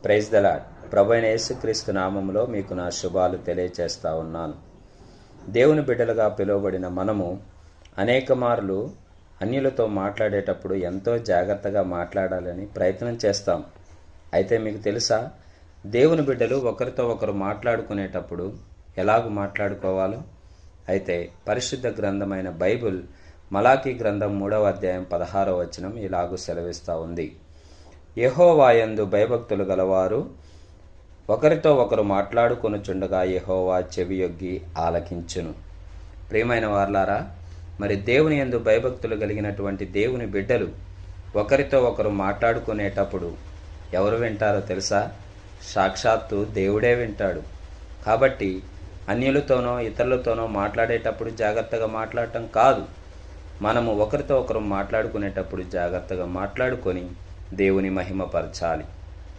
Praise the lord. ప్రభువైన యేసుక్రీస్తు నామములో మీకు నా శుభాలు తెలియచేస్తా ఉన్నాను. దేవుని బిడ్డలుగా పిలువబడిన మనము అనేక మార్లు అన్యులతో మాట్లాడేటప్పుడు ఎంతో జాగ్రత్తగా మాట్లాడాలని ప్రయత్నం చేస్తాం. అయితే మీకు తెలుసా, దేవుని బిడ్డలు ఒకరితో ఒకరు మాట్లాడుకునేటప్పుడు ఎలాగూ మాట్లాడుకోవాలో? అయితే పరిశుద్ధ గ్రంథమైన బైబిల్ మలాకీ గ్రంథం 3వ అధ్యాయం 16వ వచనం ఇలాగూ సెలవిస్తూ ఉంది. యెహోవాయందు భయభక్తులు గలవారు ఒకరితో ఒకరు మాట్లాడుకొనుచుండగా యెహోవా చెవియొగ్గి ఆలకించును. ప్రియమైన వార్లారా, మరి దేవుని యందు భయభక్తులు కలిగినటువంటి దేవుని బిడ్డలు ఒకరితో ఒకరు మాట్లాడుకునేటప్పుడు ఎవరు వింటారో తెలుసా? సాక్షాత్తు దేవుడే వింటాడు. కాబట్టి అన్యులతోనో ఇతరులతోనో మాట్లాడేటప్పుడు జాగ్రత్తగా మాట్లాడటం కాదు, మనము ఒకరితో ఒకరు మాట్లాడుకునేటప్పుడు జాగ్రత్తగా మాట్లాడుకొని దేవుని మహిమపరచాలి.